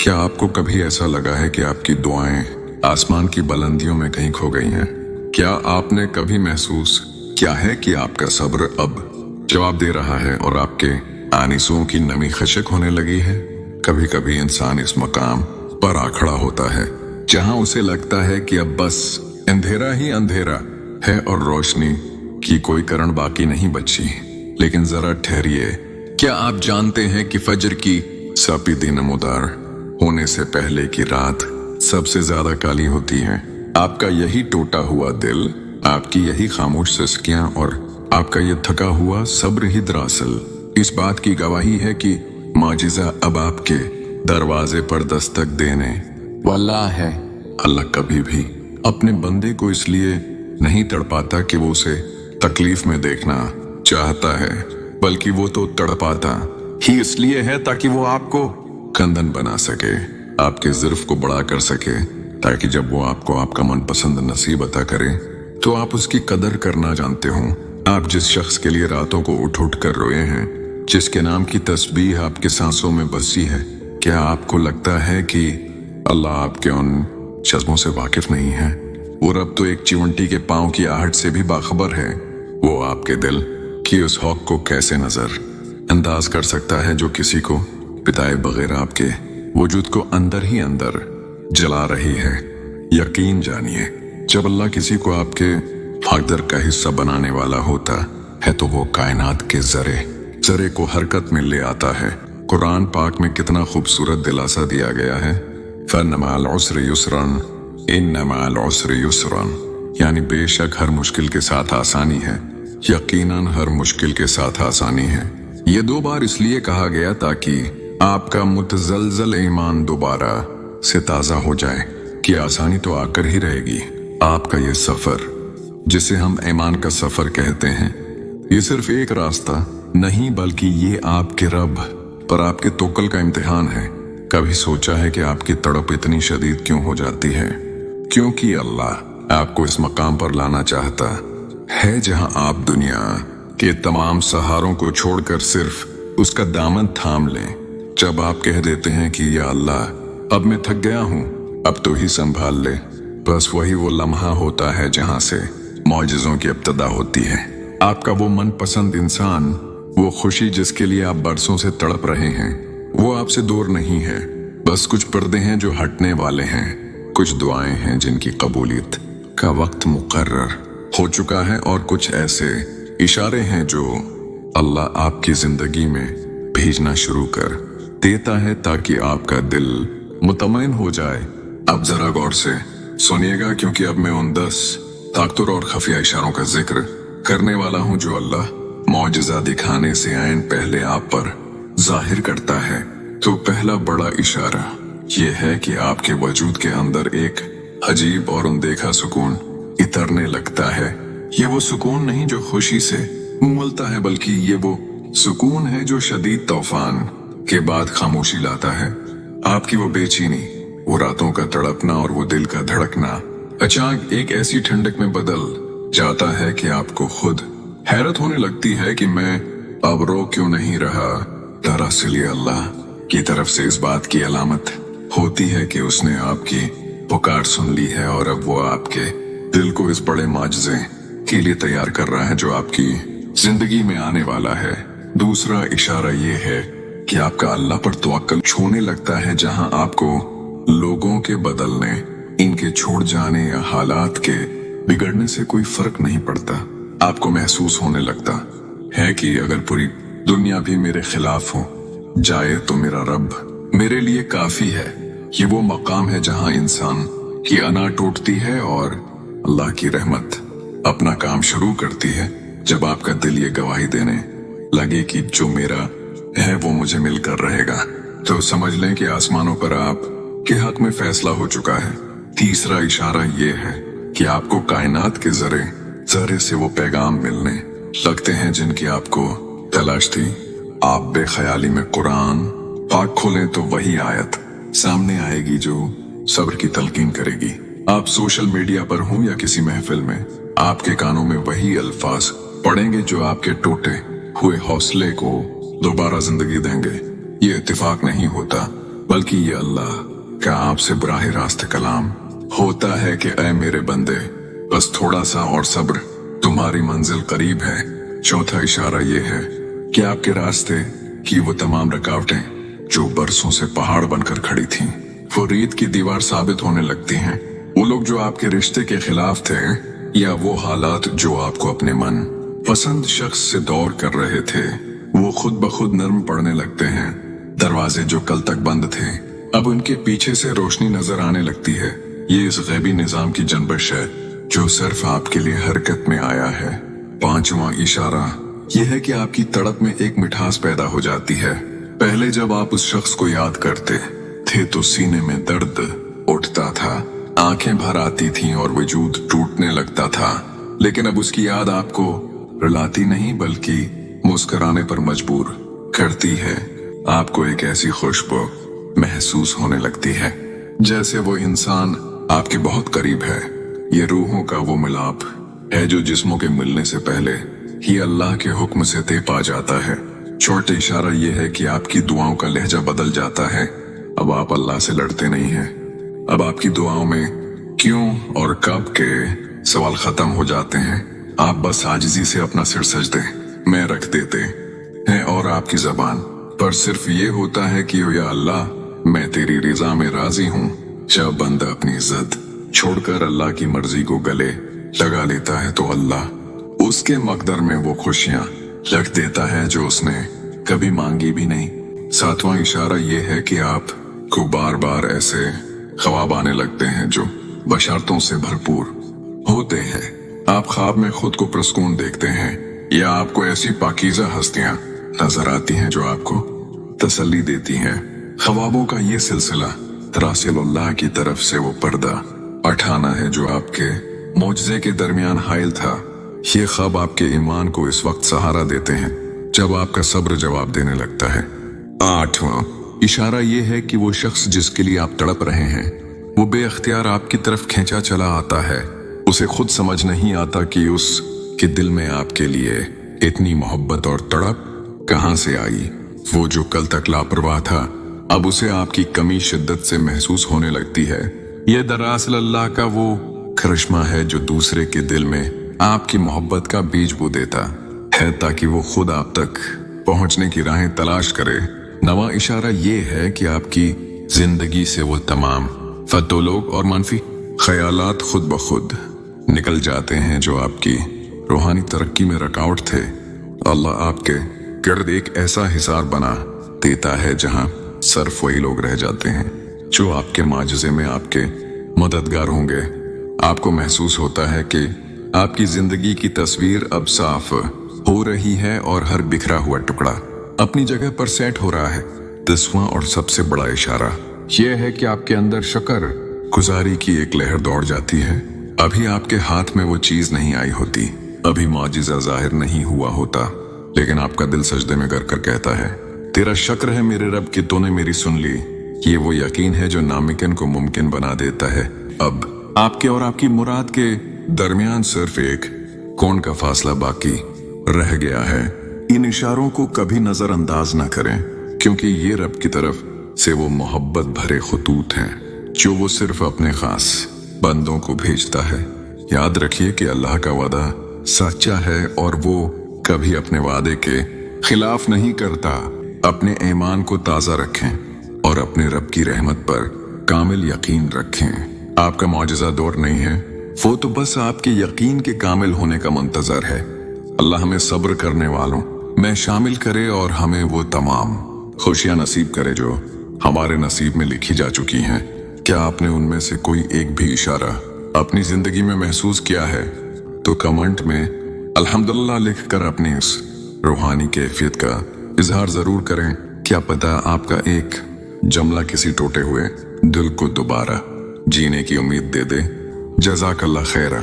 क्या आपको कभी ऐसा लगा है कि आपकी दुआएं आसमान की बुलंदियों में कहीं खो गई हैं? क्या आपने कभी महसूस किया है कि आपका सब्र अब जवाब दे रहा है और आपके आनिसों की नमी खशक होने लगी है? कभी कभी इंसान इस मकाम पर आ खड़ा होता है जहां उसे लगता है कि अब बस अंधेरा ही अंधेरा है और रोशनी की कोई किरण बाकी नहीं बची। लेकिन जरा ठहरिए, क्या आप जानते हैं कि फजर की सापी नमोदार होने से पहले की रात सबसे ज्यादा काली होती है? आपका यही टूटा हुआ दिल, आपकी यही खामोश सिसकियां और आपका ये थका हुआ सब्र ही दरअसल इस बात की गवाही है कि माजिज़ा अब आपके दरवाजे पर दस्तक देने वाला है। अल्लाह कभी भी अपने बंदे को इसलिए नहीं तड़पाता कि वो उसे तकलीफ में देखना चाहता है, बल्कि वो तो तड़पाता ही इसलिए है ताकि वो आपको कंदन बना सके, आपके ज़िर्फ को बड़ा कर सके, ताकि जब वो आपको आपका मनपसंद नसीब अता करे तो आप उसकी कदर करना जानते हो। आप जिस शख्स के लिए रातों को उठ उठ कर रोए हैं, जिसके नाम की तस्बीह आपके सांसों में बसी है, क्या आपको लगता है कि अल्लाह आपके उन जज्बों से वाकिफ नहीं है? वो रब तो एक चिमटी के पांव की आहट से भी बाखबर है। वो आपके दिल की उस हौक को कैसे नजर अंदाज कर सकता है जो किसी को पिताए बगैर आपके वजूद को अंदर ही अंदर जला रही है। यकीन जानिए, जब अल्लाह किसी को आपके हकदर का हिस्सा बनाने वाला होता है तो वो कायनात के जरे को हरकत में ले आता है। कुरान पाक में कितना खूबसूरत दिलासा दिया गया है, फन्न मअल उसरि युस्रन इन्न मअल उसरि युस्रन, यानी बेशक हर मुश्किल के साथ आसानी है, यकीनन हर मुश्किल के साथ आसानी है। ये 2 बार इसलिए कहा गया ताकि आपका मुतजलजल ईमान दोबारा से ताजा हो जाए कि आसानी तो आकर ही रहेगी। आपका ये सफर जिसे हम ईमान का सफर कहते हैं, ये सिर्फ एक रास्ता नहीं बल्कि ये आपके रब पर आपके तोकल का इम्तिहान है। कभी सोचा है कि आपकी तड़प इतनी शदीद क्यों हो जाती है? क्योंकि अल्लाह आपको इस मकाम पर लाना चाहता है जहां आप दुनिया के तमाम सहारों को छोड़कर सिर्फ उसका दामन थाम लें। जब आप कह देते हैं कि या अल्लाह अब मैं थक गया हूं, अब तो ही संभाल ले, बस वही वो लम्हा होता है जहां से मौजिज़ों की इब्तिदा होती है। आपका वो मनपसंद इंसान, वो खुशी जिसके लिए आप बरसों से तड़प रहे हैं, वो आपसे दूर नहीं है। बस कुछ पर्दे हैं जो हटने वाले हैं, कुछ दुआएं हैं जिनकी कबूलियत का वक्त मुकर्रर हो चुका है और कुछ ऐसे इशारे हैं जो अल्लाह आपकी जिंदगी में भेजना शुरू कर देता है ताकि आपका दिल मुतमईन हो जाए। अब जरा गौर से सुनिएगा, क्योंकि अब मैं उन 10 ताकतवर और खफिया इशारों का जिक्र करने वाला हूं जो अल्लाह मौजिज़ा दिखाने से आइन पहले आप पर जाहिर करता है। तो पहला बड़ा इशारा यह है कि आपके वजूद के अंदर एक अजीब और अनदेखा सुकून इतरने लगता है। ये वो सुकून नहीं जो खुशी से उमलता है, बल्कि ये वो सुकून है जो शदीद तूफान के बाद खामोशी लाता है। आपकी वो बेचैनी, वो रातों का तड़पना और वो दिल का धड़कना अचानक एक ऐसी ठंडक में बदल जाता है कि आपको खुद हैरत होने लगती है कि मैं अब रो क्यों नहीं रहा। दरअसल ये अल्लाह की तरफ से इस बात की अलामत होती है कि उसने आपकी पुकार सुन ली है और अब वो आपके दिल को इस बड़े माजज़े के लिए तैयार कर रहा है जो आपकी जिंदगी में आने वाला है। दूसरा इशारा ये है कि आपका अल्लाह पर तवक्कुल छूने लगता है, जहां आपको लोगों के बदलने, इनके छोड़ जाने या हालात के बिगड़ने से कोई फर्क नहीं पड़ता। आपको महसूस होने लगता है कि अगर पूरी दुनिया भी मेरे खिलाफ हो जाए तो मेरा रब मेरे लिए काफी है। ये वो मकाम है जहां इंसान की अना टूटती है और अल्लाह की रहमत अपना काम शुरू करती है। जब आपका दिल ये गवाही देने लगे कि जो मेरा है वो मुझे मिलकर रहेगा, तो समझ लें कि आसमानों पर आप के हक में फैसला हो चुका है। तीसरा इशारा ये है कि आपको कायनात के जरे से वो पैगाम मिलने लगते हैं जिनकी आपको तलाश थी। आप बेख्याली में कुरान पाक खोलें तो वही आयत सामने आएगी जो सब्र की तलकीन करेगी। आप सोशल मीडिया पर हों या किसी महफिल में, आपके कानों में वही अल्फाज पड़ेंगे जो आपके टूटे हुए हौसले को दोबारा जिंदगी देंगे। ये इत्तेफाक नहीं होता, बल्कि ये अल्लाह का आपसे बराह रास्त कलाम होता है कि ऐ मेरे बंदे, बस थोड़ा सा और सब्र, तुम्हारी मंजिल करीब है। चौथा इशारा ये है कि आपके रास्ते की वो तमाम रुकावटें जो बरसों से पहाड़ बनकर खड़ी थीं, वो रेत की दीवार साबित होने लगती हैं। वो लोग जो आपके रिश्ते के खिलाफ थे, या वो हालात जो आपको अपने मन पसंद शख्स से दौर कर रहे थे, वो खुद ब खुद नरम पड़ने लगते हैं। दरवाजे जो कल तक बंद थे, अब उनके पीछे से रोशनी नजर आने लगती है। ये इस गैबी निजाम की जनबश है जो सिर्फ आपके लिए हरकत में आया है। पांचवा इशारा यह है कि आपकी तड़प में एक मिठास पैदा हो जाती है। पहले जब आप उस शख्स को याद करते थे तो सीने में दर्द उठता था, आंखें भर आती थीं और वजूद टूटने लगता था। लेकिन अब उसकी याद आपको रुलाती नहीं बल्कि मुस्कुराने पर मजबूर करती है। आपको एक ऐसी खुशबू महसूस होने लगती है जैसे वो इंसान आपके बहुत करीब है। ये रूहों का वो मिलाप है जो जिस्मों के मिलने से पहले ही अल्लाह के हुक्म से तय पा जाता है। छोटे इशारा ये है कि आपकी दुआओं का लहजा बदल जाता है। अब आप अल्लाह से लड़ते नहीं हैं। अब आपकी दुआओं में क्यों और कब के सवाल खत्म हो जाते हैं। आप बस आजिजी से अपना सिर सजदे में रख देते हैं और आपकी जबान पर सिर्फ ये होता है कि या अल्लाह, मैं तेरी रज़ा में राजी हूँ। जब बंदा अपनी इज्जत छोड़कर अल्लाह की मर्जी को गले लगा लेता है तो अल्लाह उसके मकदर में वो खुशियां रख देता है जो उसने कभी मांगी भी नहीं। सातवां इशारा ये है कि आपको बार बार ऐसे ख्वाब आने लगते हैं जो बशर्तों से भरपूर होते हैं। आप ख्वाब में खुद को प्रसकून देखते हैं या आपको ऐसी पाकीज़ा हस्तियां नजर आती हैं जो आपको तसल्ली देती हैं। ख्वाबों का ये सिलसिला तरासिलुल्लाह की तरफ से वो पर्दा उठाना है जो आपके मौजज़े के दरमियान हाइल था। ये ख्वाब आपके ईमान को इस वक्त सहारा देते हैं जब आपका सब्र जवाब देने लगता है। आठवां इशारा ये है कि वो शख्स जिसके लिए आप तड़प रहे हैं वो बेअख्तियार आपकी तरफ खींचा चला आता है। उसे खुद समझ नहीं आता कि उसके दिल में आपके लिए इतनी मोहब्बत और तड़प कहां से आई। वो जो कल तक लापरवाह था, अब उसे आपकी कमी शिद्दत से महसूस होने लगती है। यह दरअसल अल्लाह का वो करिश्मा है जो दूसरे के दिल में आपकी मोहब्बत का बीज बो देता है ताकि वो खुद आप तक पहुंचने की राहें तलाश करे। नवा इशारा ये है कि आपकी जिंदगी से वो तमाम फतोलोग और मनफी ख्यालात खुद ब खुद निकल जाते हैं जो आपकी रूहानी तरक्की में रुकावट थे। अल्लाह आपके गिर्द एक ऐसा हिसार बना देता है जहां सिर्फ वही लोग रह जाते हैं जो आपके माजज़े में आपके मददगार होंगे। आपको महसूस होता है कि आपकी जिंदगी की तस्वीर अब साफ हो रही है और हर बिखरा हुआ टुकड़ा अपनी जगह पर सेट हो रहा है। 10वां और सबसे बड़ा इशारा यह है कि आपके अंदर शुक्र गुजारी की एक लहर दौड़ जाती है। अभी आपके हाथ में वो चीज नहीं आई होती, अभी मौजिज़ा जाहिर नहीं हुआ होता, लेकिन आपका दिल सजदे में गर कर कहता है, तेरा शुक्र है मेरे रब कि तूने मेरी सुन ली। ये वो यकीन है जो नामुमकिन को मुमकिन बना देता है। अब आपके और आपकी मुराद के दरमियान सिर्फ एक कौन का फासला बाकी रह गया है। इन इशारों को कभी नजरअंदाज ना करें क्योंकि ये रब की तरफ से वो मोहब्बत भरे खतूत हैं जो वो सिर्फ अपने खास बंदों को भेजता है। याद रखिए कि अल्लाह का वादा सच्चा है और वो कभी अपने वादे के खिलाफ नहीं करता। अपने ईमान को ताज़ा रखें और अपने रब की रहमत पर कामिल यकीन रखें। आपका मौजज़ा दौर नहीं है, वो तो बस आपके यकीन के कामिल होने का मुंतजर है। अल्लाह हमें सब्र करने वालों में शामिल करे और हमें वो तमाम खुशियां नसीब करे जो हमारे नसीब में लिखी जा चुकी हैं। क्या आपने उनमें से कोई एक भी इशारा अपनी जिंदगी में महसूस किया है? तो कमेंट में अल्हम्दुलिल्लाह लिखकर अपनी इस रूहानी कैफियत का इजहार जरूर करें। क्या पता आपका एक जमला किसी टूटे हुए दिल को दोबारा जीने की उम्मीद दे दे। जज़ाकल्लाह खैरा।